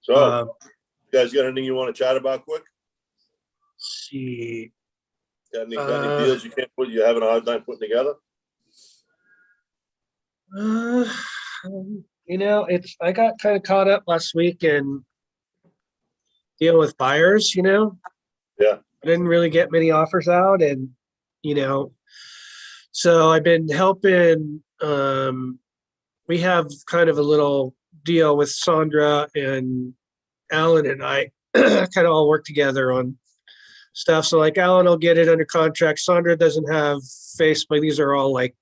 So, Um, you guys got anything you want to chat about quick? let's see. Got any deals you can't put, you're having a hard time putting together? Uh, I got kind of caught up last week in dealing with buyers, Yeah. I didn't really get many offers out and, you know, so I've been helping, we have kind of a little deal with Sandra and Alan and I kind of all work together on stuff. So like Alan will get it under contract. Sandra doesn't have Facebook. These are all like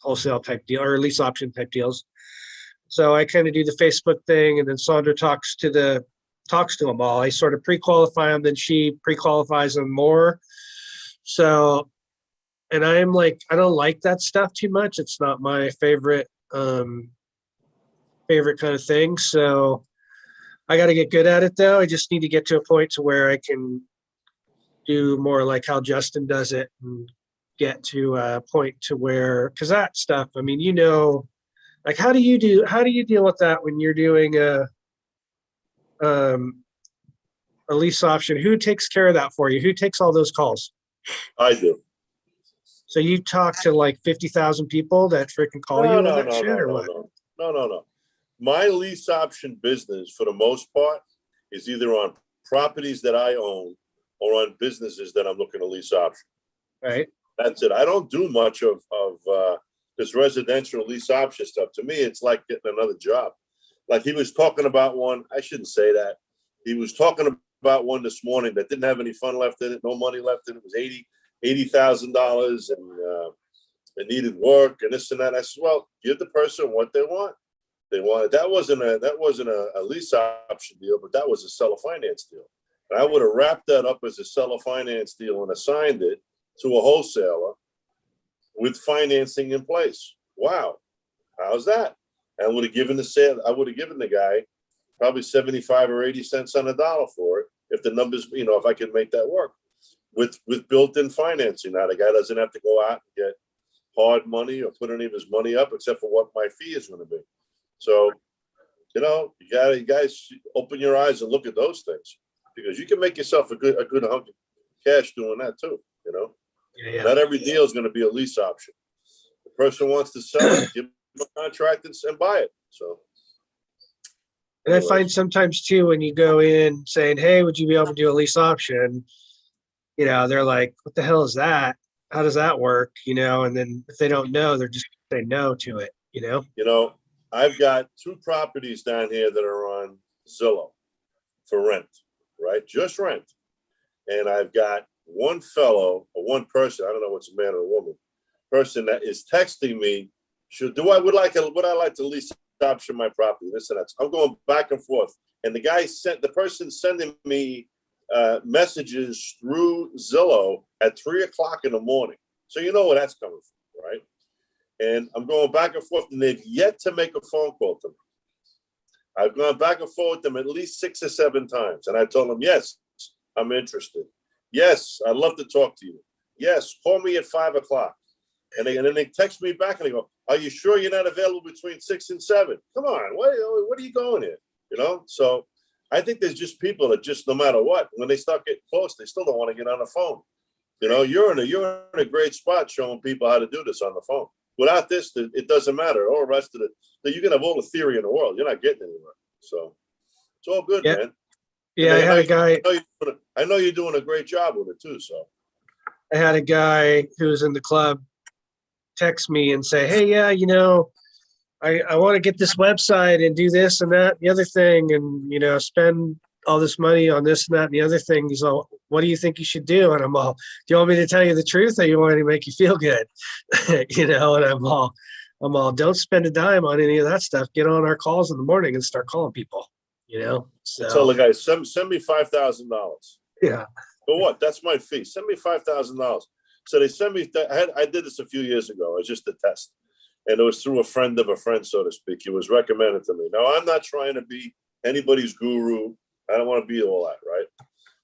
wholesale type deal or lease option type deals. So I kind of do the Facebook thing, and then Sandra talks to them all. I sort of pre-qualify them, then she pre-qualifies them more. So, and I'm like, I don't like that stuff too much. It's not my favorite kind of thing. So I got to get good at it though. I just need to get to a point to where I can do more like how Justin does it and get to a point to where, because that stuff, I mean, like how do you deal with that when you're doing um, a lease option? Who takes care of that for you? Who takes all those calls? I do. So you talk to like 50,000 people that freaking call No, you on no, that no, shit no, or no, what? no, no, no, no. My lease option business, for the most part, is either on properties that I own or on businesses that I'm looking to lease option. Right. That's it. I don't do much of this residential lease option stuff. To me, it's like getting another job. Like he was talking about one. I shouldn't say that. He was talking about one this morning that didn't have any fun left in it, no money left in it. It was $80,000, and it needed work and this and that. I said, well, give the person what they want. They wanted that wasn't a lease option deal, but that was a seller finance deal. And I would have wrapped that up as a seller finance deal and assigned it to a wholesaler with financing in place. Wow, how's that? And I would have given the guy probably 75 or 80 cents on the dollar for it if the numbers, if I could make that work with built-in financing. Now the guy doesn't have to go out and get hard money or put any of his money up except for what my fee is going to be. So, you guys open your eyes and look at those things, because you can make yourself a good hunk of cash doing that too. Yeah. Not every deal is going to be a lease option. The person wants to sell it, give them a contract and buy it. So, And I find sometimes too, when you go in saying, hey, would you be able to do a lease option? They're like, what the hell is that? How does that work? And then if they don't know, they're just say no to it, I've got 2 properties down here that are on Zillow for rent, right? Just rent. And I've got one person, I don't know what's a man or a woman, person that is texting me, would I like to lease option my property? This and that. I'm going back and forth. And the person sending me messages through Zillow at 3:00 in the morning. So you know where that's coming from, right? And I'm going back and forth, and they've yet to make a phone call to me. I've gone back and forth with them at least 6 or 7 times. And I told them, yes, I'm interested. Yes, I'd love to talk to you. Yes, call me at 5:00. And then they text me back and they go, are you sure you're not available between 6 and 7? Come on, what are you going here? So I think there's just people that just, no matter what, when they start getting close, they still don't want to get on the phone. You're in a great spot showing people how to do this on the phone. Without this, it doesn't matter. All the rest of it, you can have all the theory in the world. You're not getting anywhere. So it's all good, man. Yeah, I had a guy. I know you're doing a great job with it too. So I had a guy who was in the club text me and say, hey, yeah, I want to get this website and do this and that, and the other thing, and, spend all this money on this and that and the other thing. He's all, what do you think you should do? And I'm all, do you want me to tell you the truth, or you want me to make you feel good? And I'm all, don't spend a dime on any of that stuff. Get on our calls in the morning and start calling people, So tell the guy, send me $5,000. Yeah. For what? That's my fee. Send me $5,000. So they sent me, I did this a few years ago. It was just a test. And it was through a friend of a friend, so to speak. He was recommended to me. Now, I'm not trying to be anybody's guru. I don't want to be all that, right?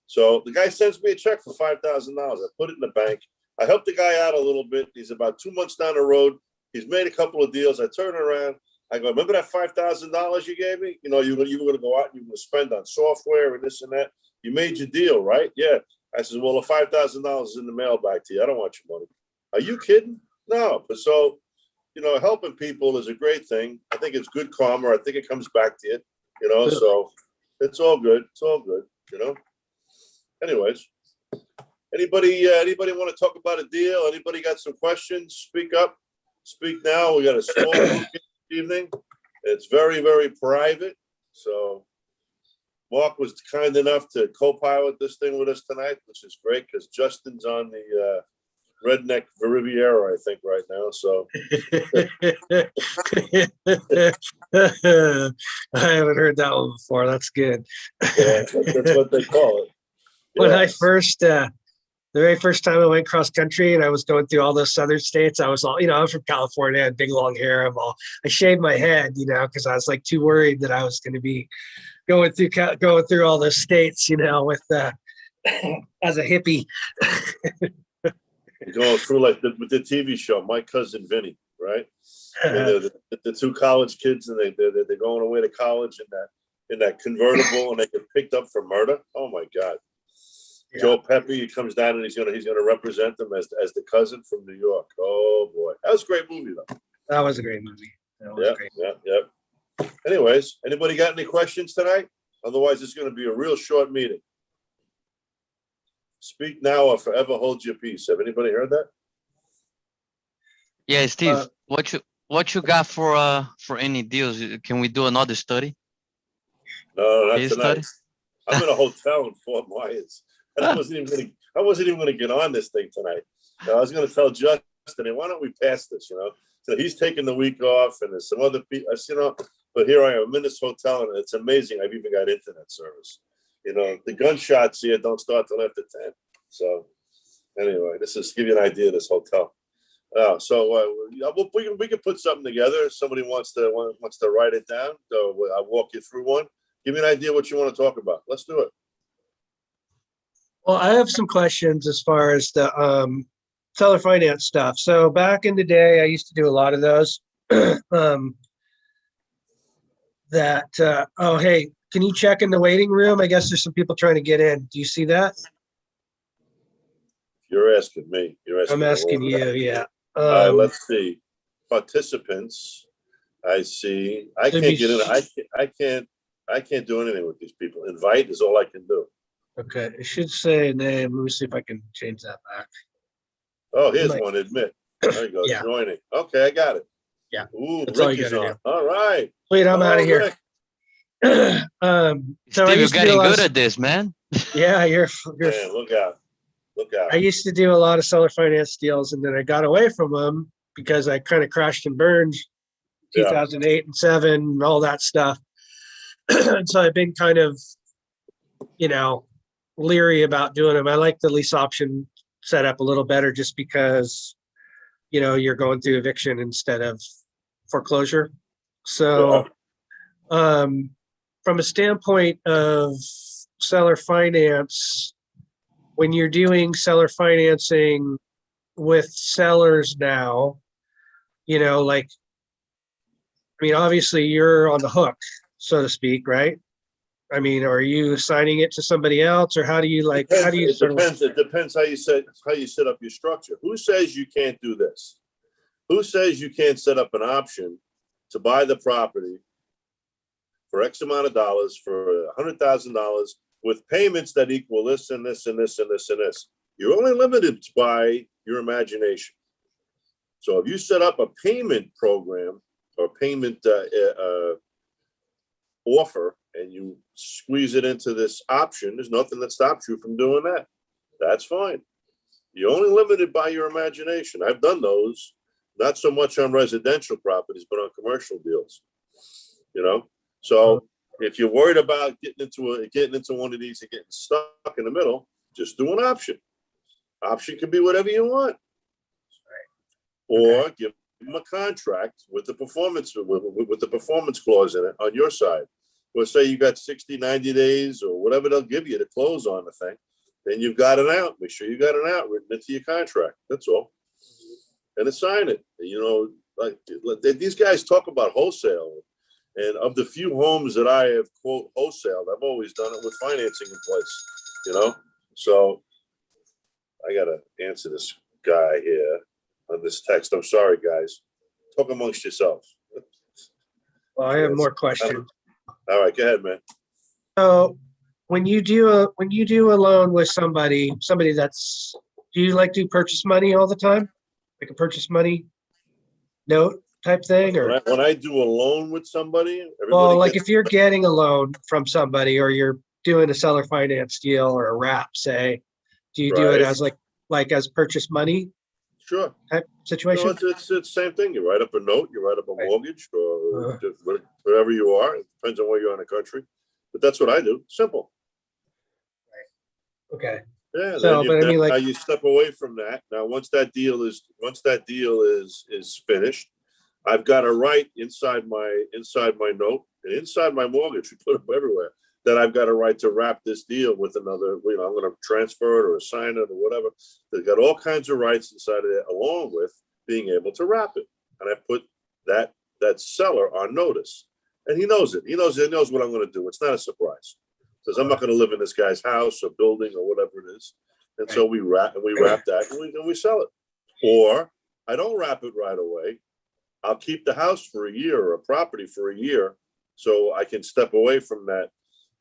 So the guy sends me a check for $5,000. I put it in the bank. I helped the guy out a little bit. He's about 2 months down the road. He's made a couple of deals. I turn around. I go, remember that $5,000 you gave me? You know, you were going to go out and you were going to spend on software and this and that. You made your deal, right? Yeah. I said, well, the $5,000 is in the mail back to you. I don't want your money. Are you kidding? No. But so, you know, helping people is a great thing. I think it's good karma. I think it comes back to you, you know, so it's all good. It's all good, you know. Anyways, anybody want to talk about a deal? Anybody got some questions? Speak up. Speak now. We got a small group this evening. It's very, very private. So Mark was kind enough to co-pilot this thing with us tonight, which is great because Justin's on the Redneck Riviera, I think, right now. So I haven't heard that one before. That's good. yeah, that's what they call it. When I Yes. first, the very first time I went cross country and I was going through all those southern states, I was all, you know, I'm from California, I had big long hair. I shaved my head, you know, because I was like too worried that I was going to be going through all those states, you know, with as a hippie. Going through like with the TV show, My Cousin Vinny, right? The two college kids, and they're going away to college in that convertible, and they get picked up for murder. Oh my God! Yeah. Joe Pepe, he comes down and he's gonna represent them as the cousin from New York. Oh boy, that was a great movie though. That was a great movie. Yeah. Anyways, anybody got any questions tonight? Otherwise, it's going to be a real short meeting. Speak now or forever hold your peace. Have anybody heard that? Yeah, Steve, what you got for any deals? Can we do another study? No, not Case tonight. study? I'm in a hotel in Fort Myers. I wasn't even going to get on this thing tonight. I was going to tell Justin, why don't we pass this? You know, so he's taking the week off, and there's some other people. You know, but here I am. I'm in this hotel, and it's amazing. I've even got internet service. You know, the gunshots here don't start till after 10. So anyway, this is to give you an idea of this hotel. We can put something together. If somebody wants to write it down, so I'll walk you through one. Give me an idea what you want to talk about. Let's do it. Well, I have some questions as far as the seller finance stuff. So back in the day, I used to do a lot of those. Oh, hey, can you check in the waiting room? I guess there's some people trying to get in. Do you see that? You're asking me. I'm asking you, yeah. All right, let's see. Participants. I see. I can't get in. I can't do anything with these people. Invite is all I can do. Okay, it should say name. Let me see if I can change that back. Oh, here's one. Admit. There you go. Yeah. Joining. Okay, I got it. Yeah. Ooh, That's all Rick you is gotta on. All right. Wait, I'm out of here. Steve, you're getting good at at this, man. Yeah, you're Man, look out. Look out. I used to do a lot of seller finance deals, and then I got away from them because I kind of crashed and burned 2008 and 7 and all that stuff. And so I've been kind of, you know, leery about doing them. I like the lease option setup a little better just because, you know, you're going through eviction instead of foreclosure. So from a standpoint of seller finance, when you're doing seller financing with sellers now, you know, like, I mean, obviously you're on the hook, so to speak, right? I mean, are you assigning it to somebody else, or how do you It depends how you set up your structure. Who says you can't do this? Who says you can't set up an option to buy the property for X amount of dollars for $100,000 with payments that equal this and this and this and this and this? You're only limited by your imagination. So if you set up a payment program or payment offer and you squeeze it into this option, there's nothing that stops you from doing that. That's fine. You're only limited by your imagination. I've done those, not so much on residential properties, but on commercial deals. You know, so if you're worried about getting into one of these and getting stuck in the middle, just do an option. Option can be whatever you want, or give them a contract with the performance clause in it on your side. Or say you got 60, 90 days or whatever they'll give you to close on the thing. Then you've got an out. Make sure you got an out written into your contract. That's all. And assign it. You know, like, these guys talk about wholesale. And of the few homes that I have quote wholesaled, I've always done it with financing in place, you know? So I gotta answer this guy here on this text. I'm sorry, guys. Talk amongst yourselves. Well, I have more questions. All right, go ahead, man. So when you do a loan with somebody that's, do you like do purchase money all the time? Like a purchase money note type thing, or? When I do a loan with somebody, Well, everybody like gets, if you're getting a loan from somebody or you're doing a seller finance deal or a wrap, say, do you do it Right. as like as purchase money sure. type No, situation? it's the same thing. You write up a note, you write up a Right. mortgage, or Uh-huh. wherever you are. It depends on where you are in the country. But that's what I do. Simple. Okay. Yeah. So, but I mean, Now like, you step away from that. Now, once that deal is finished, I've got a right inside my note and inside my mortgage. We put them everywhere. That I've got a right to wrap this deal with another. You know, I'm going to transfer it or assign it or whatever. They've got all kinds of rights inside of it, along with being able to wrap it. And I put that seller on notice, and he knows it. He knows what I'm going to do. It's not a surprise, because I'm not going to live in this guy's house or building or whatever it is. And so we wrap that and we sell it. Or I don't wrap it right away. I'll keep the house for a year or a property for a year, so I can step away from that.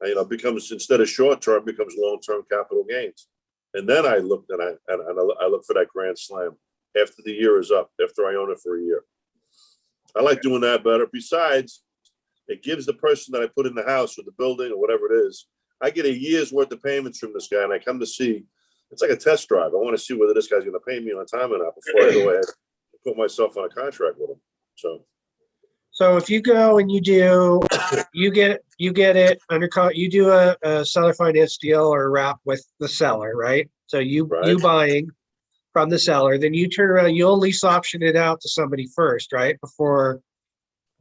You know, becomes, instead of short term, becomes long term capital gains. And then I look and I look for that grand slam after the year is up, after I own it for a year. I like doing that better. Besides, it gives the person that I put in the house or the building or whatever it is, I get a year's worth of payments from this guy, and I come to see. It's like a test drive. I want to see whether this guy's going to pay me on time or not before I go ahead and put myself on a contract with him. so if you go and you get it under, you do a seller finance deal or a wrap with the seller, right? So you Right. buying from the seller, then you turn around, you'll lease option it out to somebody first, right? Before,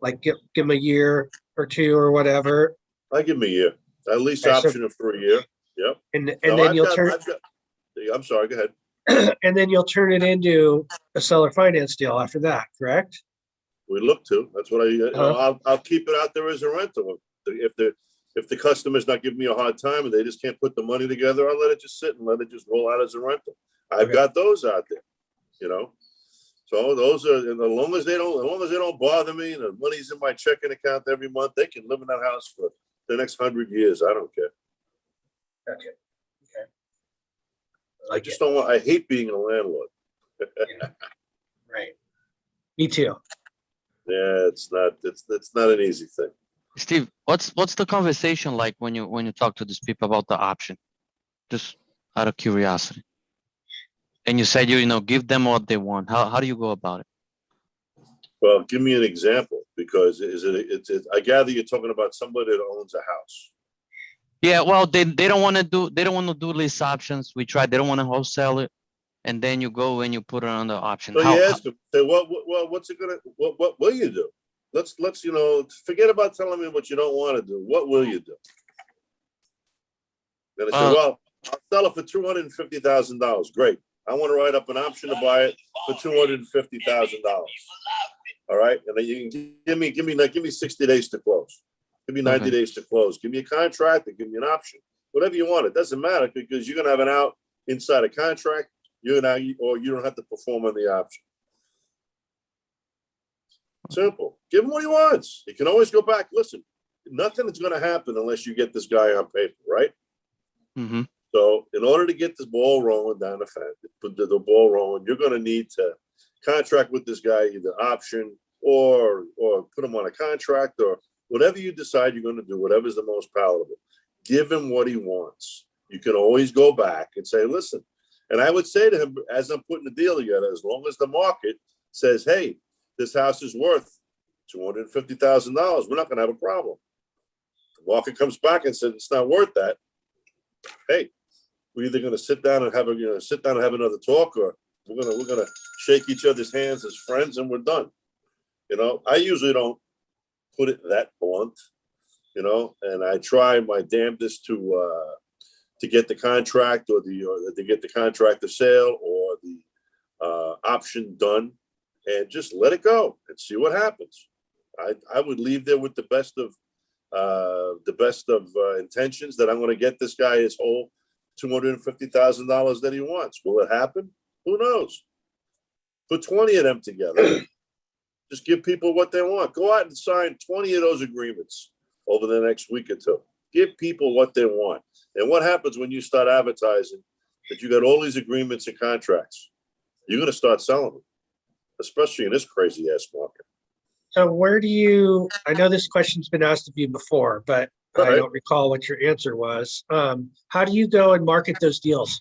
like, give them a year or two or whatever. I give him a year. I lease Okay, so- option it for a year. Yep. And No, then you'll turn, I'm sorry. Go ahead. and then you'll turn it into a seller finance deal after that, correct? We look to. That's what Uh-huh. I'll keep it out there as a rental. If the customer's not giving me a hard time and they just can't put the money together, I'll let it just sit and let it just roll out as a rental. I've Okay. got those out there, you know. So those are, and as long as they don't bother me, and the money's in my checking account every month, they can live in that house for the next 100 years. I don't care. Gotcha. Okay. I just don't want. I hate being a landlord. Right. Me too. Yeah, it's not an easy thing. Steve, what's the conversation like when you talk to these people about the option? Just out of curiosity. And you said you know give them what they want. How do you go about it? Well, give me an example, because I gather you're talking about somebody that owns a house. Yeah, well, they don't want to do lease options. We tried. They don't want to wholesale it, and then you go and you put it on the option. So you ask them, say, what's it gonna? What will you do? Let's forget about telling me what you don't want to do. What will you do? Then I say, well, I'll sell it for $250,000. Great. I want to write up an option to buy it for $250,000. All right, and then you can give me 60 days to close. Give me 90 days to close. Give me a contract and give me an option. Whatever you want. It doesn't matter, because you're gonna have an out inside a contract. You don't have to perform on the option. Simple. Give him what he wants. He can always go back. Listen, nothing is going to happen unless you get this guy on paper, right? Mm-hmm. So in order to get this ball rolling down the ball rolling, you're going to need to contract with this guy, either option or put him on a contract, or whatever you decide you're going to do, whatever's the most palatable. Give him what he wants. You can always go back and say, listen, and I would say to him, as I'm putting the deal together, as long as the market says, hey, this house is worth $250,000, we're not going to have a problem. The market comes back and says it's not worth that. Hey, we're either going to sit down and have another talk, or we're gonna shake each other's hands as friends, and we're done. You know, I usually don't put it that blunt, you know, and I try my damnedest to get the contract or to get the contract of sale or the option done and just let it go and see what happens. I would leave there with the best of intentions that I'm going to get this guy his whole $250,000 that he wants. Will it happen? Who knows? Put 20 of them together. Just give people what they want. Go out and sign 20 of those agreements over the next week or two. Give people what they want. And what happens when you start advertising that you got all these agreements and contracts? You're going to start selling them, especially in this crazy ass market. So where do you, I know this question's been asked of you before, but I Right. don't recall what your answer was. How do you go and market those deals?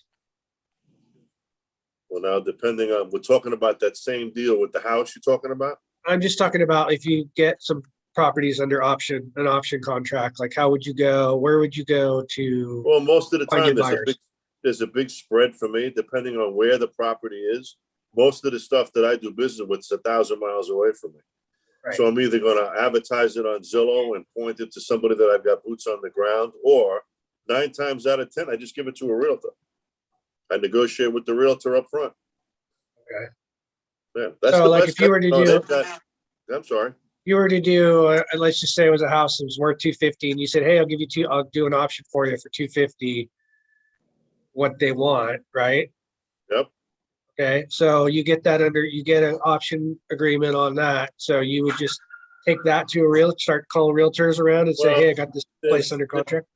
Well, now, depending on, we're talking about that same deal with the house you're talking about? I'm just talking about if you get some properties under option, an option contract, like how would you go? Where would you go to Well, most of the find time, your buyers? there's a big spread for me, depending on where the property is. Most of the stuff that I do business with is 1,000 miles away from me. Right. So I'm either going to advertise it on Zillow and point it to somebody that I've got boots on the ground, or 9 times out of 10, I just give it to a realtor. I negotiate with the realtor up front. Okay. Yeah, that's So, the like, best. if you were to No, do- they've got- I'm sorry. You were to do, let's just say it was a house that was worth 250 and you said, hey, I'll do an option for you for 250, what they want, right? Yep. Okay, so you get an option agreement on that. So you would just take that to a start calling realtors around and say, Well, hey, I got this place There's- under contract.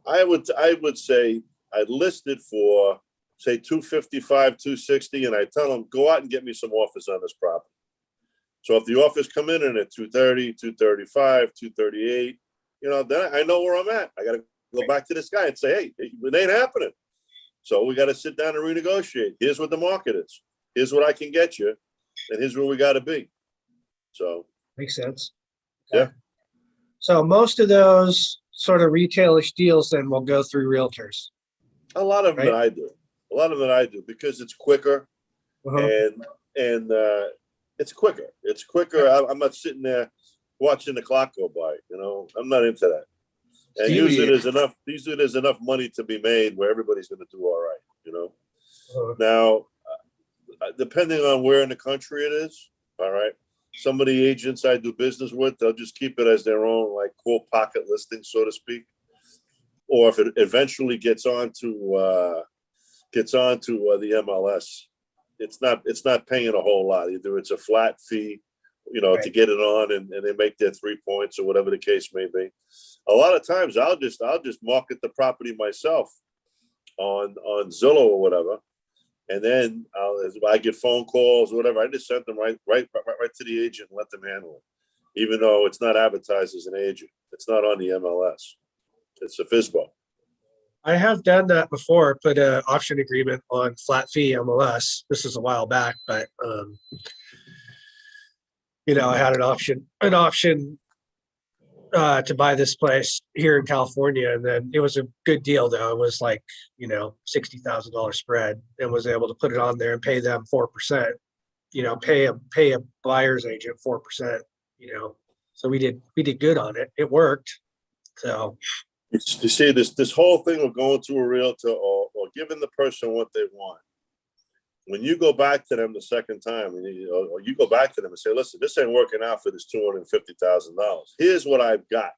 I would say I'd list it for, say, 255, 260, and I tell them, go out and get me some offers on this property. So if the offers come in at 230, 235, 238, then I know where I'm at. I got to go back to this guy and say, hey, it ain't happening. So we got to sit down and renegotiate. Here's what the market is. Here's what I can get you, and here's where we got to be. So Makes sense. Yeah. Okay. So most of those sort of retailish deals then will go through realtors. a lot of them Right. that I do. A lot of them that I do because it's quicker. Uh-huh. and it's quicker. It's quicker. I'm not sitting there watching the clock go by. I'm not into that. And Stevie- usually there's enough money to be made where everybody's going to do all right. Uh-huh. Now, depending on where in the country it is, all right. Some of the agents I do business with, they'll just keep it as their own, like, quote, pocket listing, so to speak. Or if it eventually gets onto the MLS, it's not paying a whole lot. Either it's a flat fee, to Right. get it on, and they make their 3 points or whatever the case may be. A lot of times I'll just market the property myself on Zillow or whatever, and then as I get phone calls or whatever, I just send them right to the agent and let them handle it, even though it's not advertised as an agent. It's not on the MLS. It's a FISBO. I have done that before, put an option agreement on flat fee MLS. This is a while back, but I had an option to buy this place here in California, and then it was a good deal though. It was like $60,000 spread, and was able to put it on there and pay them 4%. Pay a buyer's agent 4%. So we did good on it. It worked. So You see, this whole thing of going to a realtor or giving the person what they want. When you go back to them the second time, or you go back to them and say, listen, this ain't working out for this $250,000. Here's what I've got.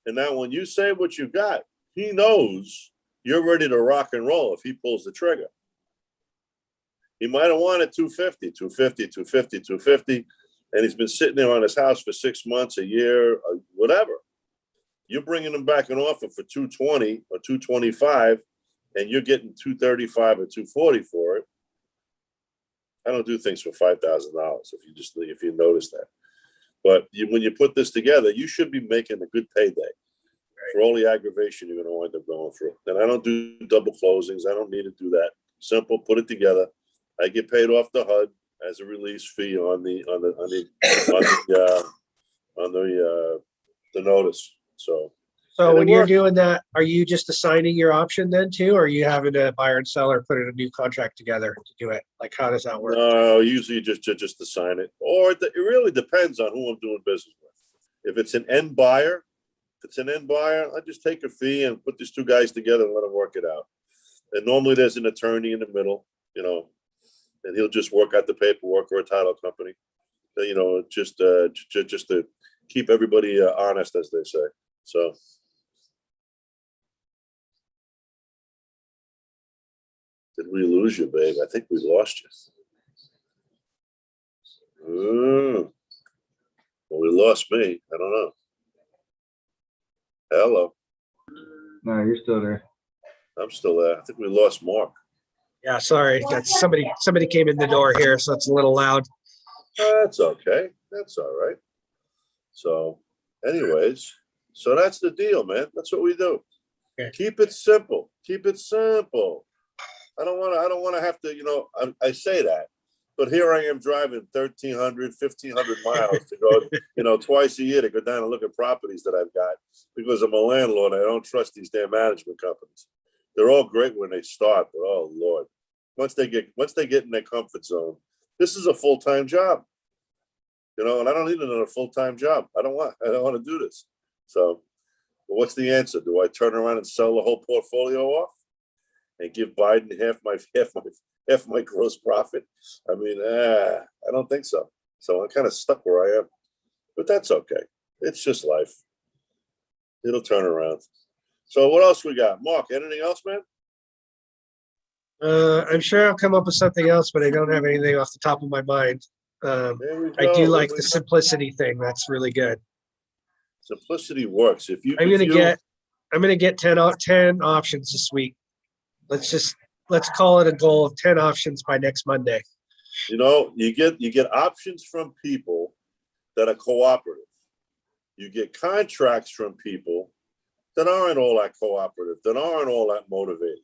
And now when you say what you got, he knows you're ready to rock and roll if he pulls the trigger. He might have wanted 250, 250, 250, 250, and he's been sitting there on his house for 6 months, a year, or whatever. You're bringing him back an offer for 220 or 225, and you're getting 235 or 240 for it. I don't do things for $5,000 if you notice that. But when you put this together, you should be making a good payday for all the aggravation you're going to wind up going through. And I don't do double closings. I don't need to do that. Simple, put it together. I get paid off the HUD as a release fee on the notice. So and when it you're worked. doing that, are you just assigning your option then too, or are you having a buyer and seller put in a new contract together to do it? Like, how does that work? No, usually just to sign it, or it really depends on who I'm doing business with. If it's an end buyer, I just take a fee and put these two guys together and let them work it out. And normally there's an attorney in the middle, and he'll just work out the paperwork or a title company. You know, just to keep everybody honest, as they say. So. Did we lose you, babe? I think we lost you. Well, we lost me. I don't know. Hello. No, you're still there. I'm still there. I think we lost Mark. Yeah, sorry. That's somebody came in the door here, so it's a little loud. That's okay. That's all right. So, anyways, so that's the deal, man. That's what we do. Okay. Keep it simple. Keep it simple. I don't want to have to, you know, I say that, but here I am driving 1,300, 1,500 miles to go, you know, twice a year to go down and look at properties that I've got because I'm a landlord. I don't trust these damn management companies. They're all great when they start, but oh Lord, once they get in their comfort zone, this is a full-time job, you know, and I don't need another full-time job. I don't want to do this. So, what's the answer? Do I turn around and sell the whole portfolio off and give Biden half my gross profit? I mean, I don't think so. So I'm kind of stuck where I am, but that's okay. It's just life. It'll turn around. So what else we got? Mark, anything else, man? I'm sure I'll come up with something else, but I don't have anything off the top of my mind. There we I go. do There like we the go. simplicity thing. That's really good. Simplicity works. If you, I'm gonna get 10 options this week. Let's call it a goal of 10 options by next Monday. you know, you get options from people that are cooperative. You get contracts from people that aren't all that cooperative, that aren't all that motivated.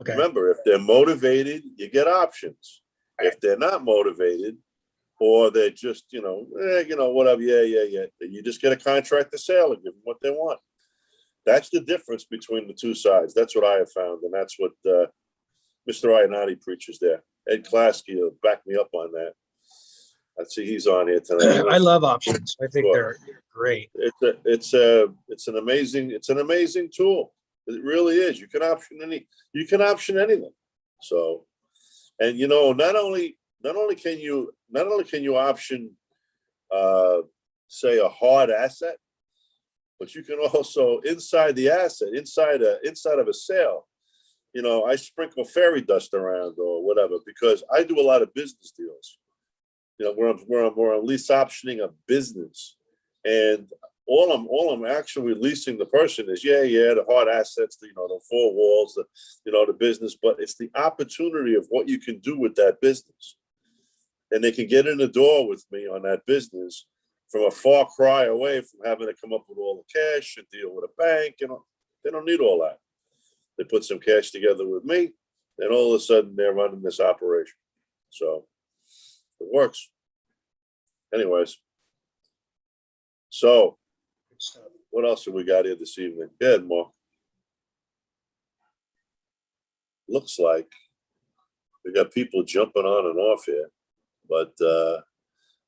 Okay. Remember, if they're motivated, you get options. If they're not motivated, or they're just, whatever, yeah. You just get a contract to sale and give them what they want. That's the difference between the two sides. That's what I have found, and that's what Mr. Ionati preaches there. Ed Klasky will back me up on that. I see he's on here tonight. I love options. I think they're great. It's an amazing tool. It really is. You can option anything. So, and not only can you option say a hard asset, but you can also inside the asset, inside of a sale, I sprinkle fairy dust around or whatever, because I do a lot of business deals, where I'm lease optioning a business, and all I'm actually leasing the person is the hard assets, the four walls, the business, but it's the opportunity of what you can do with that business, and they can get in the door with me on that business from a far cry away from having to come up with all the cash and deal with a bank. They don't need all that. They put some cash together with me, and all of a sudden they're running this operation. So it works. Anyways, so what else have we got here this evening? Go ahead, Mark. Looks like we got people jumping on and off here, but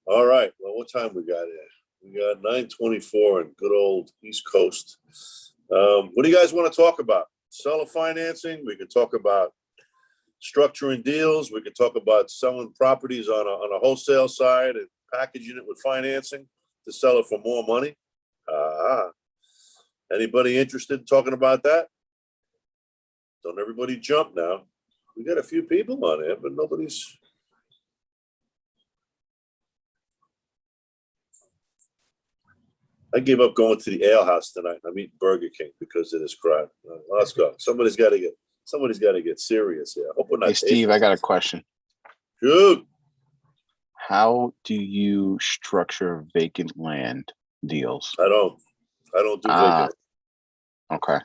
all right. Well, what time we got here? We got 9:24 in good old East Coast. What do you guys want to talk about? Seller financing. We could talk about structuring deals. We could talk about selling properties on a wholesale side and packaging it with financing to sell it for more money. Anybody interested in talking about that? Don't everybody jump now. We got a few people on here, but nobody's. I gave up going to the ale house tonight. I'm eating Burger King because of this crowd. Let's go. Somebody's got to get serious here. Hope we're not. Hey, Steve, I got a question. Shoot. How do you structure vacant land deals? I don't do vacant. Okay.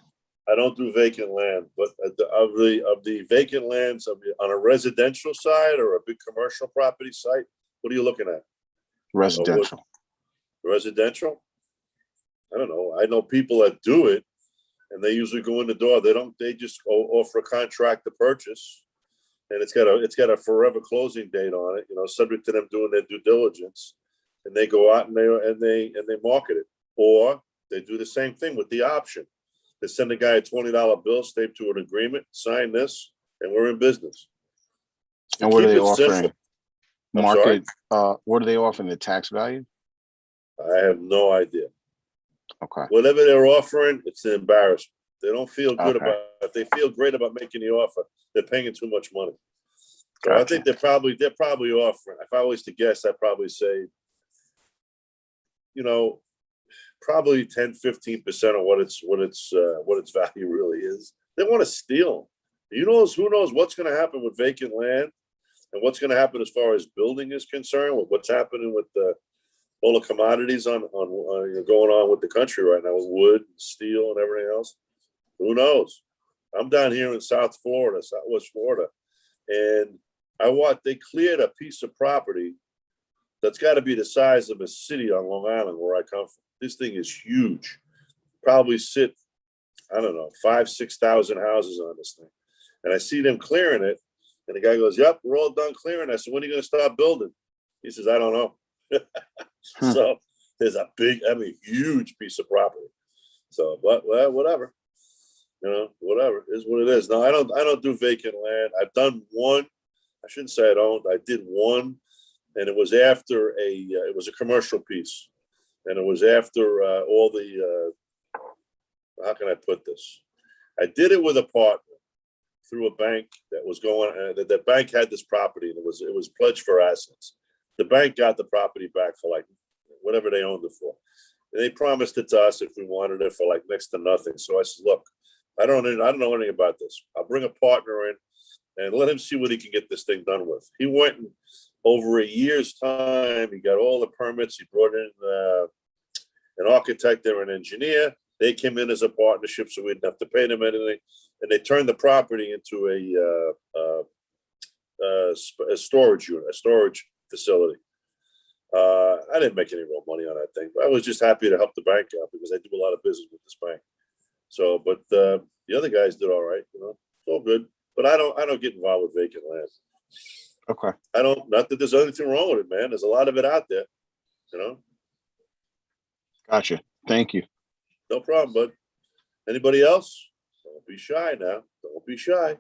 I don't do vacant land, but of the vacant lands on a residential side or a big commercial property site, what are you looking at? Residential. Residential? I don't know. I know people that do it, and they usually go in the door. They just offer a contract to purchase, and it's got a forever closing date on it, subject to them doing their due diligence, and they go out and they market it. Or they do the same thing with the option. They send a guy a $20 bill, stay to an agreement, sign this, and we're in business. And what are Keep they it simple. offering? I'm sorry? Market, what are they offering, the tax value? I have no idea. Okay, Whatever they're offering, it's an embarrassment. They don't feel good Okay. about, if they feel great about making the offer, they're paying too much money. So I Gotcha. think they're probably offering, if I was to guess, I'd probably say, you know, probably 10-15% of what its value really is. They want to steal. Who knows what's going to happen with vacant land and what's going to happen as far as building is concerned, with what's happening with all the commodities going on with the country right now, with wood, and steel, and everything else. Who knows? I'm down here in Southwest Florida, and they cleared a piece of property that's got to be the size of a city on Long Island where I come from. This thing is huge. Probably sit, I don't know, 5,000-6,000 houses on this thing. And I see them clearing it. And the guy goes, "Yep, we're all done clearing." I said, "When are you going to start building?" He says, "I don't know." So there's huge piece of property. So, but well, whatever. Whatever is what it is. No, I don't do vacant land. I've done one. I shouldn't say I don't. I did one, and it was after it was a commercial piece, and it was after all the. How can I put this? I did it with a partner through a bank that was going. The bank had this property, and it was pledged for assets. The bank got the property back for like whatever they owned it for. And they promised it to us if we wanted it for like next to nothing. So I said, "Look, I don't know anything about this. I'll bring a partner in and let him see what he can get this thing done with." He went and over a year's time, he got all the permits. He brought in an architect or an engineer. They came in as a partnership, so we didn't have to pay them anything. And they turned the property into a storage unit, a storage facility. I didn't make any real money on that thing, but I was just happy to help the bank out because I do a lot of business with this bank. So, but the other guys did all right, it's all good. But I don't get involved with vacant land. Okay. Not that there's anything wrong with it, man. There's a lot of it out there, Gotcha. Thank you. No problem, bud. Anybody else? Don't be shy now. Don't be shy.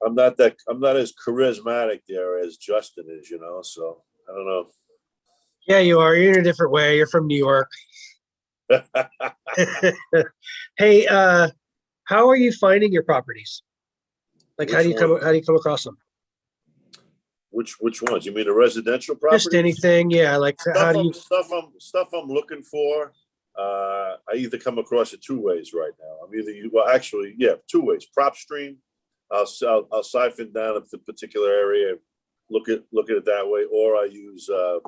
I'm not as charismatic there as Justin is, so I don't know. Yeah, you are. You're in a different way. You're from New York. Hey, how are you finding your properties? Like, how do you come across them? Which ones? You mean the residential properties? Just anything, yeah. Like, how do you? Stuff I'm looking for. I either come across it two ways right now. Two ways. PropStream. I'll siphon down a particular area, look at it that way, or I use the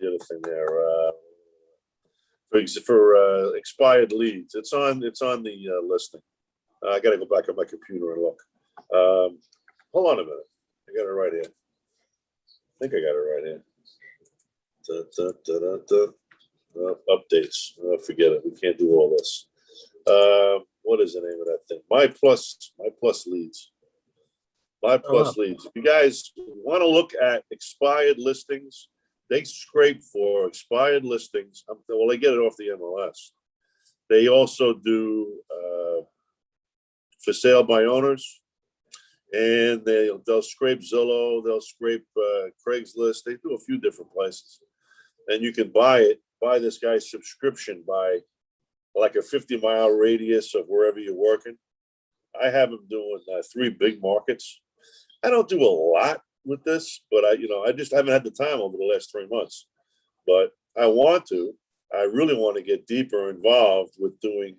other thing there for expired leads. It's on the listing. I got to go back on my computer and look. Hold on a minute. I got it right here. I think I got it right here. Updates. Forget it. We can't do all this. What is the name of that thing? My Plus Leads. My Plus Leads. If you guys want to look at expired listings, they scrape for expired listings. Well, they get it off the MLS. They also do for sale by owners, and they'll scrape Zillow. They'll scrape Craigslist. They do a few different places, and you can buy this guy's subscription by like a 50-mile radius of wherever you're working. I have them doing 3 big markets. I don't do a lot with this, but I just haven't had the time over the last 3 months. But I really want to get deeper involved with doing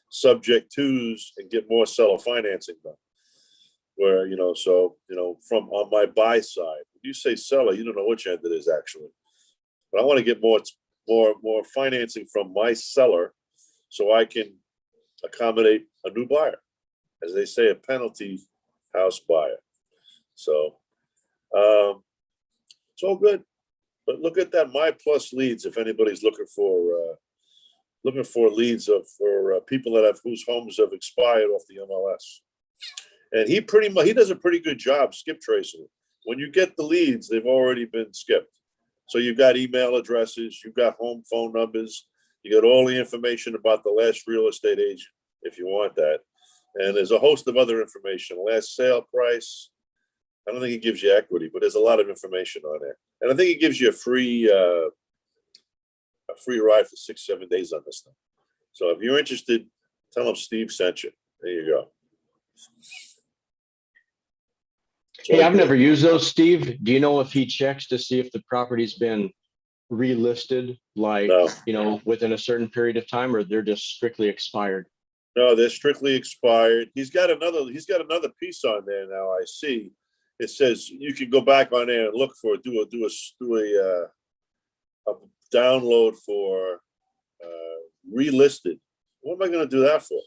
subject twos and get more seller financing done. Where, from on my buy side, when you say seller, you don't know which end it is actually. But I want to get more financing from my seller so I can accommodate a new buyer, as they say, a penalty house buyer. So it's all good. But look at that My Plus Leads if anybody's looking for leads for people whose homes have expired off the MLS. And he does a pretty good job skip tracing it. When you get the leads, they've already been skipped. So you've got email addresses, you've got home phone numbers, you got all the information about the last real estate agent if you want that. And there's a host of other information, last sale price. I don't think it gives you equity, but there's a lot of information on there. And I think it gives you a free ride for 6-7 days on this thing. So if you're interested, tell them Steve sent you. There you go. Hey, I've never used those, Steve. Do you know if he checks to see if the property's been relisted, like, No. within a certain period of time, or they're just strictly expired? No, they're strictly expired. He's got another piece on there now. I see. It says you can go back on there and look for do a download for relisted. What am I going to do that for?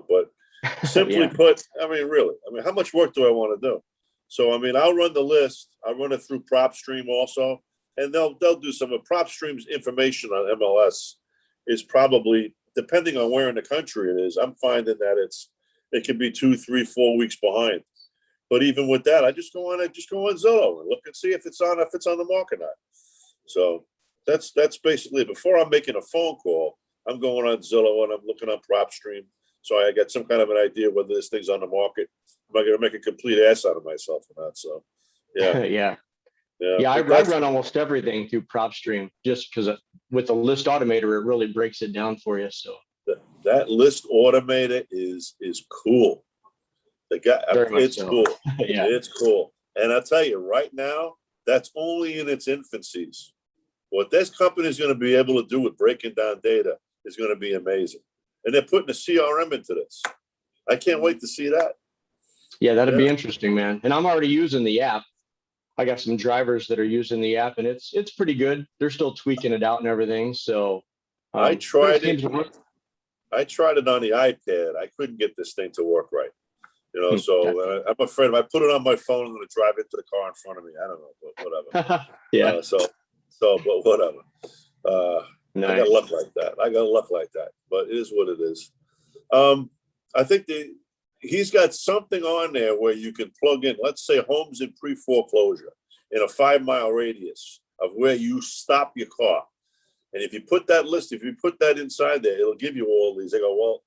But simply Yeah. put, I mean, really, how much work do I want to do? So, I mean, I'll run the list. I'll run it through PropStream also, and they'll do some of PropStream's information on MLS is probably, depending on where in the country it is, I'm finding that it can be 2, 3, 4 weeks behind. But even with that, I just go on Zillow and look and see if it's on the market or not. So that's basically it. Before I'm making a phone call, I'm going on Zillow and I'm looking up PropStream. So I got some kind of an idea whether this thing's on the market. Am I going to make a complete ass out of myself or not? So, yeah. Yeah, I run almost everything through PropStream just because with the list automator, it really breaks it down for you. So that list automator is cool. It's so. cool. Yeah. It's cool. And I'll tell you right now, that's only in its infancies. What this company is going to be able to do with breaking down data is going to be amazing. And they're putting a CRM into this. I can't wait to see that. Yeah, that'd be interesting, man. And I'm already using the app. I got some drivers that are using the app, and it's pretty good. They're still tweaking it out and everything. So I tried it. I tried it on the iPad. I couldn't get this thing to work right. So I'm afraid if I put it on my phone, I'm going to drive into the car in front of me. I don't know, but whatever. Yeah. But whatever. Nice. I got luck like that. But it is what it is. I think he's got something on there where you can plug in, let's say, homes in pre-foreclosure in a 5-mile radius of where you stop your car. And if you put that inside there, it'll give you all these. I go, well,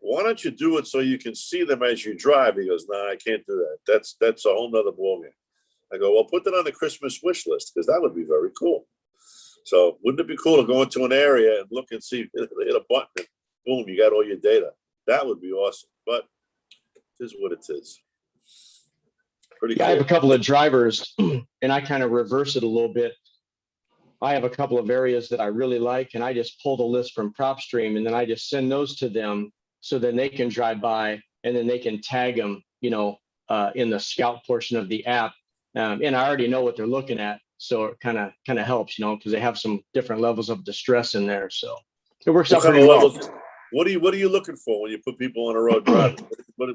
why don't you do it so you can see them as you drive? He goes, no, I can't do that. That's a whole nother ballgame. I go, well, put that on the Christmas wish list because that would be very cool. So wouldn't it be cool to go into an area and look and see, hit a button and boom, you got all your data. That would be awesome. But it is what it is. Pretty cool. I have a couple of drivers and I kind of reverse it a little bit. I have a couple of areas that I really like, and I just pull the list from PropStream and then I just send those to them so then they can drive by and then they can tag them, in the scout portion of the app. And I already know what they're looking at. So it kind of helps, because they have some different levels of distress in there. So it works out pretty well. What are you looking for when you put people on a road driving? What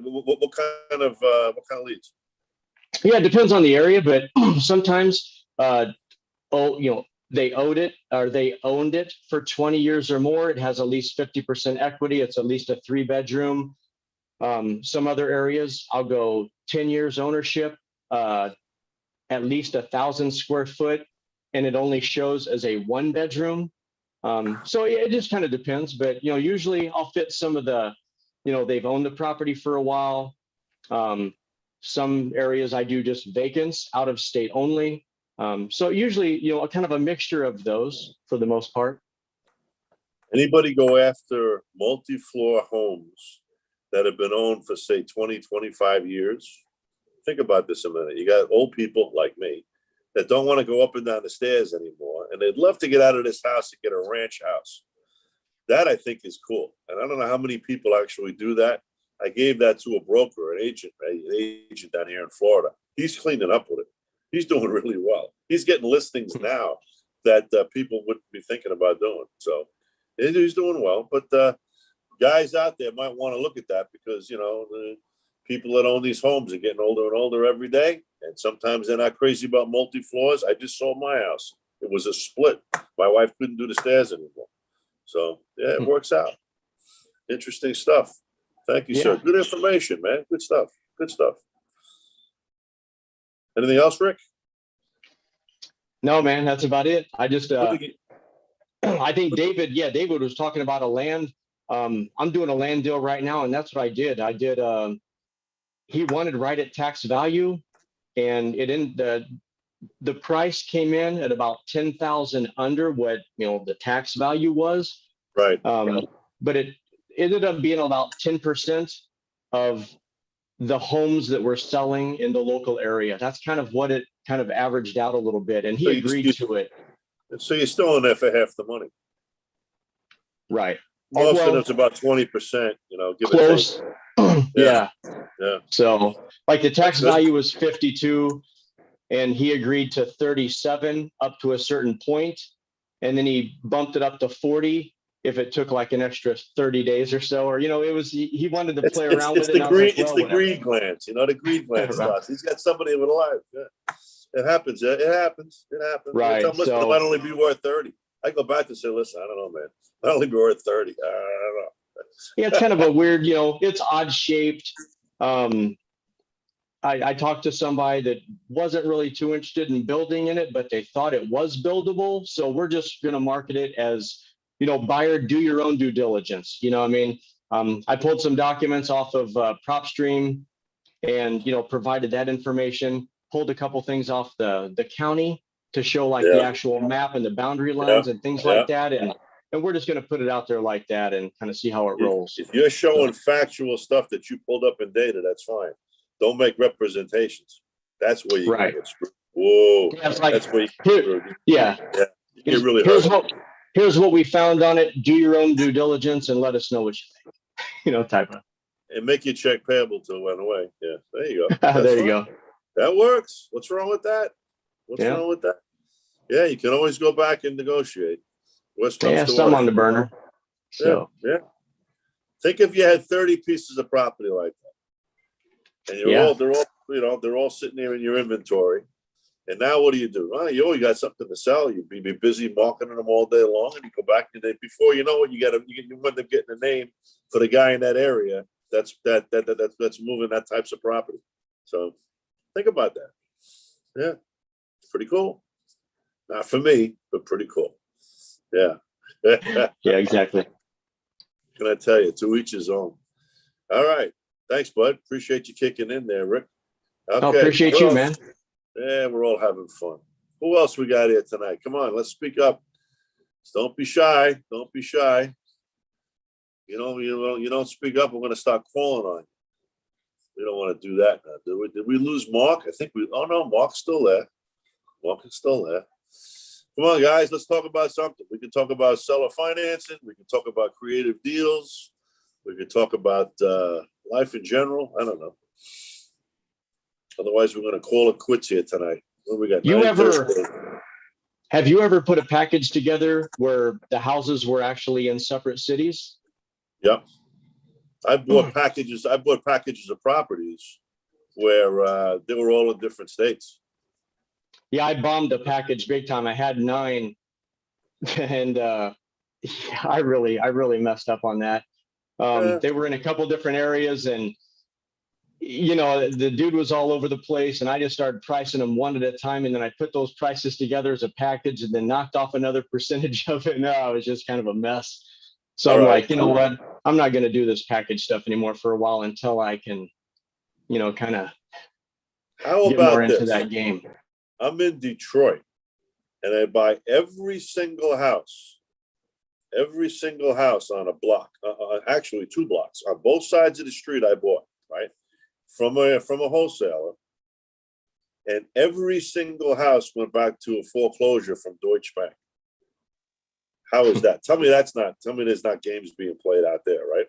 kind of leads? Yeah, it depends on the area, but sometimes they owed it or they owned it for 20 years or more. It has at least 50% equity. It's at least a 3-bedroom. Some other areas, I'll go 10 years ownership, at least 1,000 square foot, and it only shows as a 1-bedroom. So it just kind of depends, but usually I'll fit some of the, they've owned the property for a while. Some areas I do just vacants, out of state only. So usually, kind of a mixture of those for the most part. Anybody go after multi-floor homes that have been owned for say 20, 25 years? Think about this a minute. You got old people like me that don't want to go up and down the stairs anymore, and they'd love to get out of this house and get a ranch house. That I think is cool. And I don't know how many people actually do that. I gave that to a broker, an agent down here in Florida. He's cleaning up with it. He's doing really well. He's getting listings now that people wouldn't be thinking about doing. So he's doing well. But guys out there might want to look at that because, the people that own these homes are getting older and older every day. And sometimes they're not crazy about multi-floors. I just sold my house. It was a split. My wife couldn't do the stairs anymore. So, yeah, it works out. Interesting stuff. Thank you, sir. Good information, man. Good stuff. Good stuff. Anything else, Rick? No, man, that's about it. I just, I think David was talking about a land I'm doing a land deal right now, and that's what I did. He wanted right at tax value, and the price came in at about 10,000 under what, the tax value was. Right. But it ended up being about 10% of the homes that were selling in the local area. That's kind of what it kind of averaged out a little bit, and he So you- agreed to it. So you're still in there for half the money. Right. Most Well, of it's about 20%, give or close. take. Yeah. Yeah. So like the tax That's good. value was 52, and he agreed to 37 up to a certain point, and then he bumped it up to 40 if it took like an extra 30 days or so, or it was he wanted to play around with it. And I was like, It's well, the whatever. greed glands, the greed gland Right. starts. He's got somebody with a life. Yeah. It happens. It happens. It happens. I Right, tell him, listen, so- it might only be worth 30. I go back and say, listen, I don't know, man. It might only be worth 30. I don't know. Yeah, it's kind of a weird, it's odd shaped. I talked to somebody that wasn't really too interested in building in it, but they thought it was buildable. So we're just going to market it as, buyer, do your own due diligence. I mean, I pulled some documents off of PropStream and, provided that information, pulled a couple things off the county to show like the Yeah. actual map and the boundary lines and things like that. And we're just going to put it out there like that and kind of see how it rolls. If you're showing factual stuff that you pulled up in data, that's fine. Don't make representations. That's where you Right. get screwed. Whoa. Yeah, it's like, That's where you get here- screwed. yeah. You get really here's hurt. here's what we found on it. Do your own due diligence and let us know what you think. Type of. And make your check payable to run away. Yeah, there you go. There That's you fine. go. That works. What's wrong with that? What's Yeah. wrong with that? Yeah, you can always go back and negotiate. Worst comes Yeah, to some worst. on the burner. So Yeah. Think if you had 30 pieces of property like that, and Yeah. they're all sitting there in your inventory. And now what do? Well, you always got something to sell. You'd be busy marketing them all day long, and you go back and before you know it, you end up getting a name for the guy in that area that's moving that types of property. So think about that. Yeah, it's pretty cool. Not for me, but pretty cool. Yeah. yeah, exactly. Can I tell you, to each his own. All right. Thanks, bud. Appreciate you kicking in there, Rick. Okay. I appreciate Who you, else? man. Yeah, we're all having fun. Who else we got here tonight? Come on, let's speak up. Don't be shy. Don't be shy. You don't speak up, we're going to start calling on you. We don't want to do that now, do we? Did we lose Mark? I think oh no, Mark's still there. Mark is still there. Come on, guys, let's talk about something. We can talk about seller financing. We can talk about creative deals. We can talk about life in general. I don't know. Otherwise, we're going to call it quits here tonight. What do we got? Have you ever put a package together where the houses were actually in separate cities? Yep. I bought packages of properties where they were all in different states. Yeah, I bombed a package big time. I had 9, and I really messed up on that. They were in a couple different areas, and the dude was all over the place, and I just started pricing them one at a time, and then I put those prices together as a package, and then knocked off another percentage of it. No, it was just kind of a mess. So I'm like, you know what? I'm not going to do this package stuff anymore for a while until I can, kind of get more into that game. I'm in Detroit, and I buy every single house on a block, actually 2 blocks on both sides of the street. I bought right from a wholesaler, and every single house went back to a foreclosure from Deutsche Bank. How is that? Tell me there's not games being played out there, right?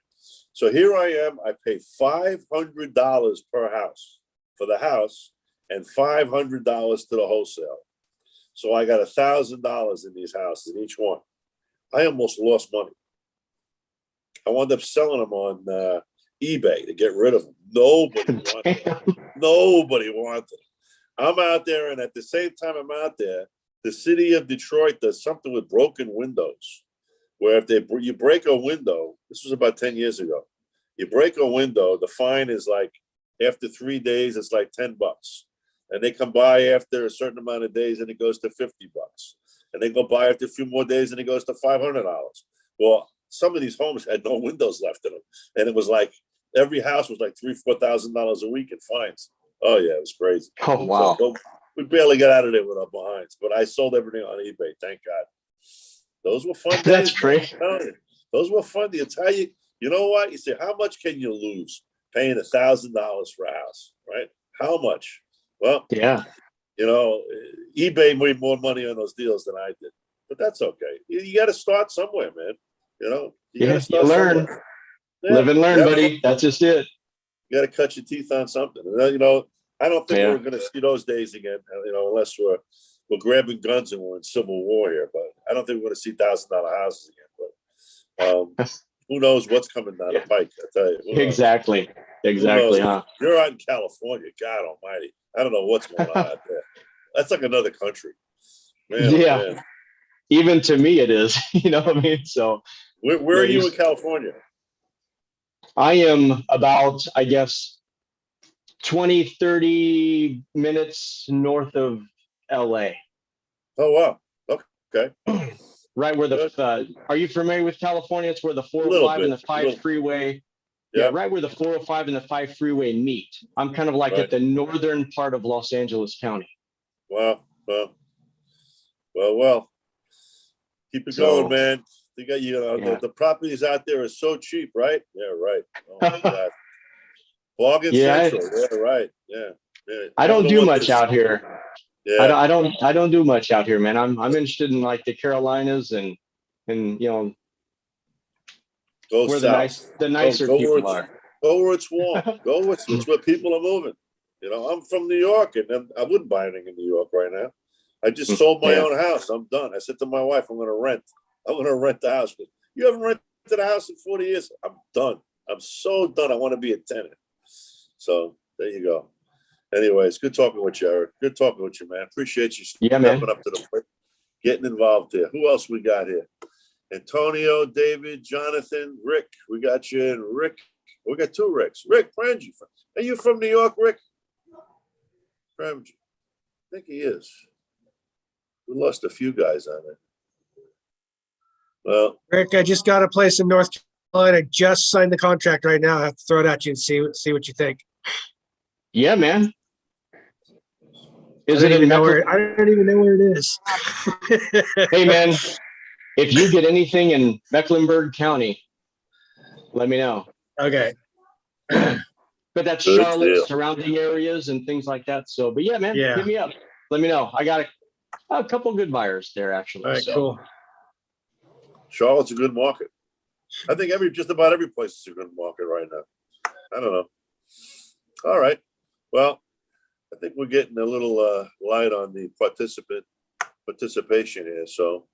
So here I am. I pay $500 per house for the house and $500 to the wholesale. So I got $1,000 in these houses in each one. I almost lost money. I wound up selling them on eBay to get rid of them. Nobody wanted them. I'm out there, and at the same time I'm out there, the city of Detroit does something with broken windows, where if you break a window, this was about 10 years ago, you break a window, the fine is like, after 3 days, it's like $10. And they come by after a certain amount of days and it goes to $50. And they go by after a few more days and it goes to $500. Well, some of these homes had no windows left in them. And it was like, every house was like $3,000-4,000 a week in fines. Oh yeah, it was crazy. Oh, wow. So, we barely got out of there with our behinds, but I sold everything on eBay. Thank God. Those were fun days. That's man. great. I'm telling you. Those were fun. You tell you, you know what? You say, how much can you lose paying $1,000 for a house, right? How much? Well, Yeah. you know, eBay made more money on those deals than I did, but that's okay. You got to start somewhere, man. You know, you got Yeah, to you start learn. somewhere. Yeah, Live and learn, yeah, buddy. That's just it. you got to cut your teeth on something. And, you know, I don't think Yeah. we're going to see those days again. You know, unless we're grabbing guns and we're in civil war here. But I don't think we're going to see $1,000 houses again. But who knows what's coming down the pike? I tell you, who knows? Exactly. Who Exactly. knows? Huh? You're out in California. God Almighty, I don't know what's going on out there. That's like another country. Man, oh, Yeah. man. Even to me, it is. You know what I mean? So Where Yeah, are you he's- in California? I am about, I guess, 20, 30 minutes north of LA. Oh wow. Okay. Right where are you familiar with California? It's where the 405 and the bit, 5 little. freeway. Yeah. Yeah, right where the 405 and the 5 freeway meet. I'm kind of like Right. at the northern part of Los Angeles County. Wow. Well. Keep it So- going, man. You got Yeah. the properties out there are so cheap, right? Yeah, right. Oh my God. Bargain Yeah, Central. Yeah, right. Yeah. I don't Never do want much this- out here. Yeah. I don't do much out here, man. I'm interested in like the Carolinas and you know Go where south. the nicer go where people it's- are. Go where it's warm. Go where it's where people are moving. You know, I'm from New York, and I wouldn't buy anything in New York right now. I just sold my Yeah. own house. I'm done. I said to my wife, I'm going to rent. I'm going to rent the house. You haven't rented a house in 40 years. I'm done. I'm so done. I want to be a tenant. So there you go. Anyways, good talking with you, Eric. Good talking with you, man. Appreciate you Yeah, man. stepping up to the plate, getting involved here. Who else we got here? Antonio, David, Jonathan, Rick. We got you and Rick. We got two Ricks. Rick Prangi. Are you from New York, Rick? Prangi. I think he is. We lost a few guys on it. Well, Rick, I just got a place in North Carolina. Just signed the contract right now. I have to throw it at you and see what you think. Yeah, man. I Is don't it even in know Mecklen- where I don't even know where it is. Hey, man, if you get anything in Mecklenburg County, let me know. Okay. But that's Good Charlotte, deal. surrounding areas and things like that. So, but yeah, man, Yeah. hit me up. Let me know. I got a couple good buyers there, actually. All right, so. cool. Charlotte's a good market. I think just about every place is a good market right now. I don't know. All right. Well, I think we're getting a little light on the participation here. So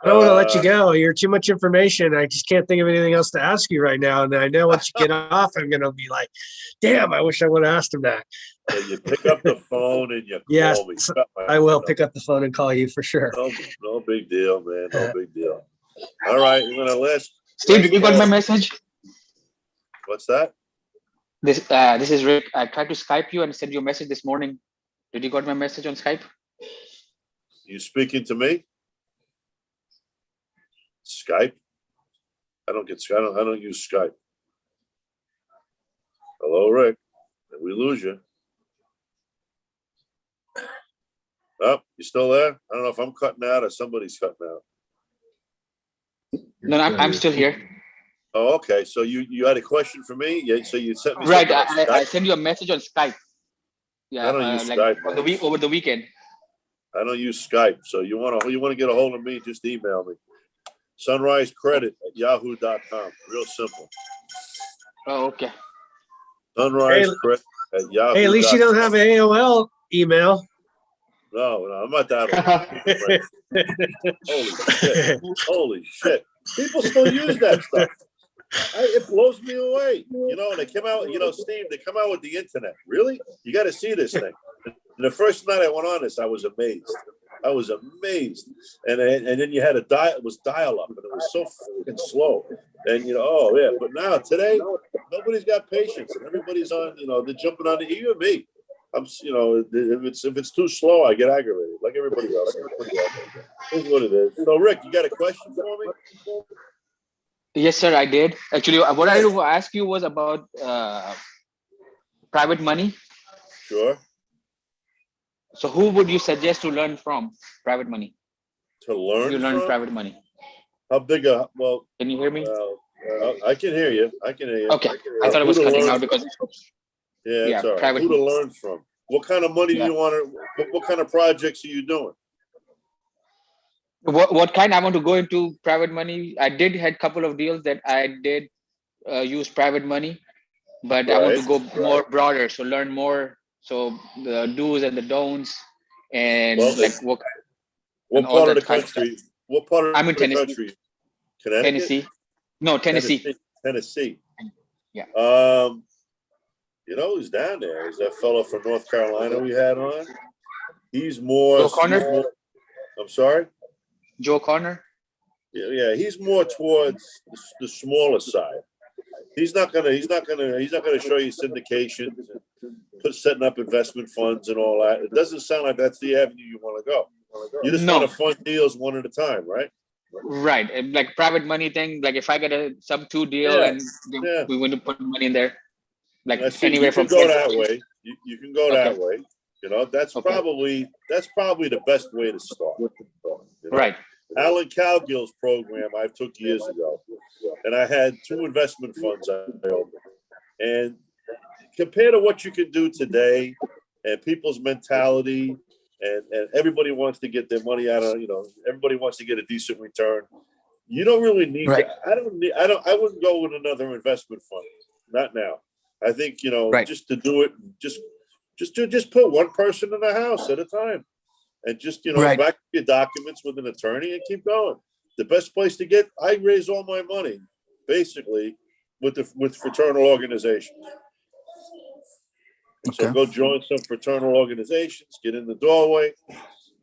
I don't want to let you go. You're too much information. I just can't think of anything else to ask you right now. And I know once you get off, I'm gonna be like, damn, I wish I would have asked him that. you pick up the phone and you call Yes, me. I will pick up the phone and call you for sure. No big deal, man. No big deal. All right, we're gonna last. Steve, did you got my call. message? What's that? This is Rick. I tried to Skype you and send you a message this morning. Did you got my message on Skype? You speaking to me? Skype? I don't get Skype. I don't use Skype. Hello, Rick. Did we lose you? Oh, you still there? I don't know if I'm cutting out or somebody's cutting out. No, I'm still here. Oh, okay. So you had a question for me? Yeah. So you sent me Right. something on I Skype? sent you a message on Skype. Yeah. I don't use like Skype, on the man. over the weekend. I don't use Skype. So you want to get a hold of me? Just email me. sunrisecredit@yahoo.com. Real simple. Oh, okay. sunrisecredit@yahoo.com. Hey, at least you don't have an AOL email. No, I'm not that old. Holy shit. People still use that stuff. It blows me away. You know, and they come out, Steve, they come out with the internet. Really? You got to see this thing. And the first night I went on this, I was amazed. And then you had it was dial up, and it was so fucking slow. And but now today, nobody's got patience, and everybody's on, they're jumping on even me. If it's too slow, I get aggravated, like everybody else. Here's what it is. So, Rick, you got a question for me? Yes, sir, I did. Actually, what I wanted to ask you was about private money. Sure. So who would you suggest to learn from private money? To If you learn learn from? private money. How big a, well, Can you hear me? I can hear you. I can hear you. Okay. I thought it Who was to cutting learn out from? because Yeah, it's yeah, all right. private Who to money. learn from? What kind of money do Yeah. you want to, what kind of projects are you doing? What kind I want to go into private money? I did had couple of deals that I did use private money, but I want to Right. go more broader. So learn more. So the do's and the don'ts, and Well, like what and what all part of the that kind of stuff. country, what part of I'm in the Tennessee. country? Connecticut? Tennessee. No, Tennessee. Tennessee. Yeah. You know who's down there? Is that fellow from North Carolina we had on? He's more, Joe Connor? I'm sorry? Joe Connor. Yeah, he's more towards the smaller side. He's not gonna show you syndications and setting up investment funds and all that. It doesn't sound like that's the avenue you want to go. You just No. want to fund deals one at a time, right? Right. And like private money thing, like if I get a sub 2 deal Yeah, and yeah. we want to put money in there, like I see. anywhere You can from go 10 that way. You can go that way. You know, that's Okay. probably the best way to start. You know? Right. Alan Cowgill's program I took years ago, and I had 2 investment funds I opened. And compared to what you can do today, and people's mentality, and everybody wants to get their money out of, everybody wants to get a decent return. You don't really need Right. I wouldn't go with another investment fund. Not now. I think, Right. just to do it, just put one person in the house at a time. And just, Right. back your documents with an attorney and keep going. The best place to get, I raise all my money, basically, with fraternal organizations. So Okay. go join some fraternal organizations, get in the doorway,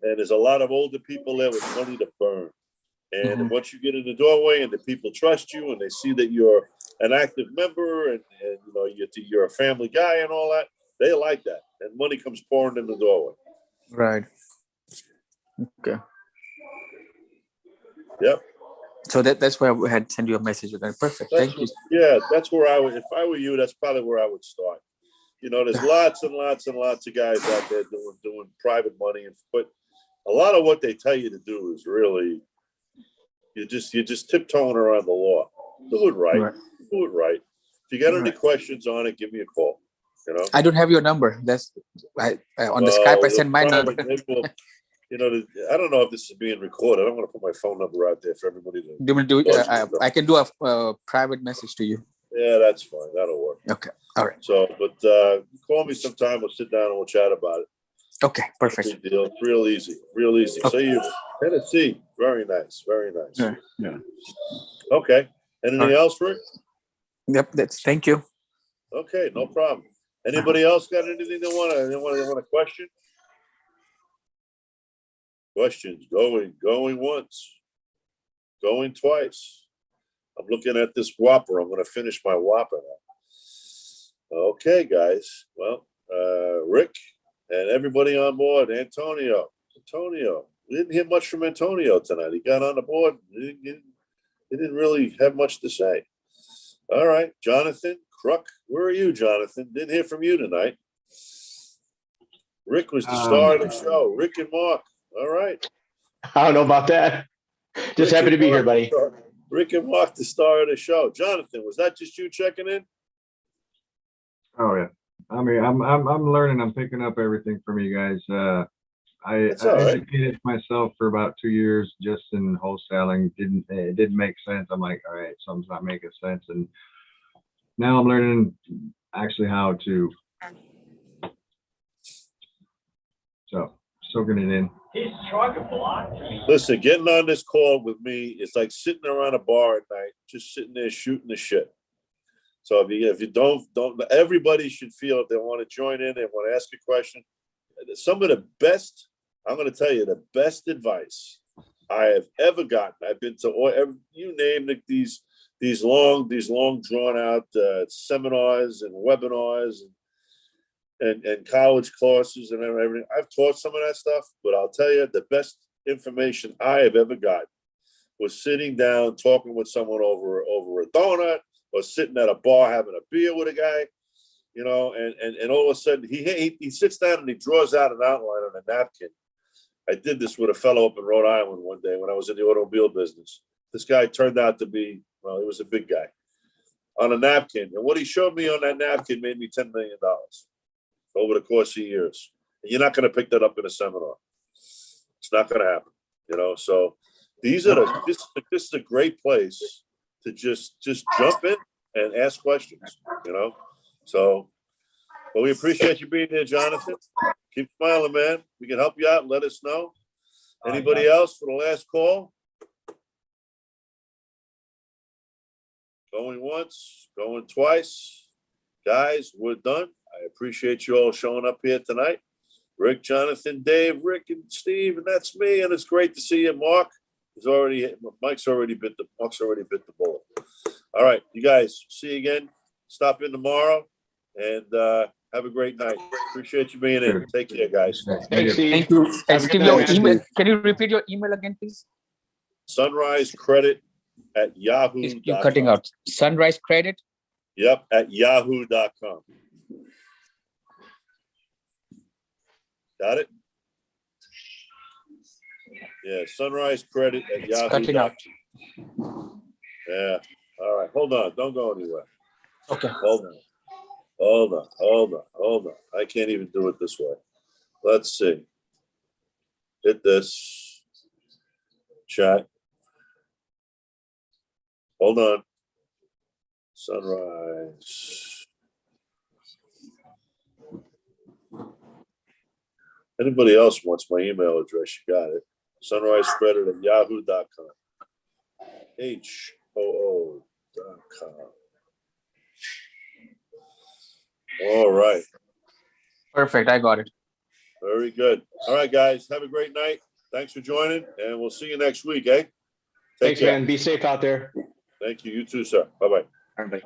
and there's a lot of older people there with money to burn. And Mhm. once you get in the doorway and the people trust you and they see that you're an active member and you're a family guy and all that, they like that. And money comes pouring in the doorway. Right. Okay. Yep. So that's why I had sent you a message. Okay. Perfect. Thank you. That's where I would, if I were you, that's probably where I would start. There's lots and lots and lots of guys out there doing private money, but a lot of what they tell you to do is really, you're just tiptoeing around the law. Do it right. Right. Do it right. If you got any Right. questions on it, give me a call. I don't have your number. That's on the Well, Skype. I sent my probably- number. maybe we'll- I don't know if this is being recorded. I'm going to put my phone number out there for everybody to. Do you want me to do? I can do a private message to you. Yeah, that's fine. That'll work. Okay. All right. So, but call me sometime. We'll sit down and we'll chat about it. Okay. Perfect. Big deal. It's real easy. Real easy. So you, Tennessee, very nice. Very nice. Yeah. Okay. Anything else, Rick? Yep. Thank you. Okay, no problem. Anybody else got anything they want to question? Questions going once, going twice. I'm looking at this Whopper. I'm going to finish my Whopper now. Okay, guys. Well, Rick and everybody on board. Antonio. We didn't hear much from Antonio tonight. He got on the board. He didn't really have much to say. All right, Jonathan Crook. Where are you, Jonathan? Didn't hear from you tonight. Rick was the star of the show. Rick and Mark. All right. I don't know about that. Just happy to be here, buddy. Rick and Mark, the star of the show. Jonathan, was that just you checking in? Oh yeah. I mean, I'm learning. I'm picking up everything from you guys. I That's all right. educated myself for about 2 years just in wholesaling. It didn't make sense. I'm like, all right, something's not making sense, and now I'm learning actually how to. So soaking it in. Listen, getting on this call with me is like sitting around a bar at night, just sitting there shooting the shit. So if you don't, everybody should feel if they want to join in, they want to ask a question. Some of the best, I'm going to tell you, the best advice I have ever gotten. I've been to you name these long drawn out seminars and webinars and college courses and everything. I've taught some of that stuff, but I'll tell you the best information I have ever gotten was sitting down talking with someone over a donut or sitting at a bar having a beer with a guy, you know, and all of a sudden he sits down and he draws out an outline on a napkin. I did this with a fellow up in Rhode Island one day when I was in the automobile business. This guy turned out to be, well, he was a big guy on a napkin. And what he showed me on that napkin made me $10 million over the course of years. And you're not going to pick that up in a seminar. It's not going to happen, you know? So this is a great place to just jump in and ask questions, you know? So, but we appreciate you being here, Jonathan. Keep smiling, man. We can help you out. Let us know. Anybody else for the last call? Going once, going twice. Guys, we're done. I appreciate you all showing up here tonight. Rick, Jonathan, Dave, Rick, and Steve, and that's me. And it's great to see you, Mark. Mark's already bit the bullet. All right, you guys, see you again. Stop in tomorrow and have a great night. Appreciate you being in. Take care, guys. Thanks, Steve. Thank you. Have a Steve, good your night. email. Can you repeat your email again, please? sunrisecredit@yahoo.com. You're cutting out. Sunrise Credit. Yep, at yahoo.com. Got it? Yeah, Sunrise Credit at It's cutting out. yahoo.com. Yeah. All right. Hold on. Don't go anywhere. Okay. Hold on. I can't even do it this way. Let's see. Hit this. Chat. Hold on. Sunrise. Anybody else wants my email address, you got it. sunrisecredit@yahoo.com. HOO.com. All right. Perfect. I got it. Very good. All right, guys. Have a great night. Thanks for joining, and we'll see you next week, eh? Take Thanks, care. man. Be safe out there. Thank you. You too, sir. Bye-bye. Everybody.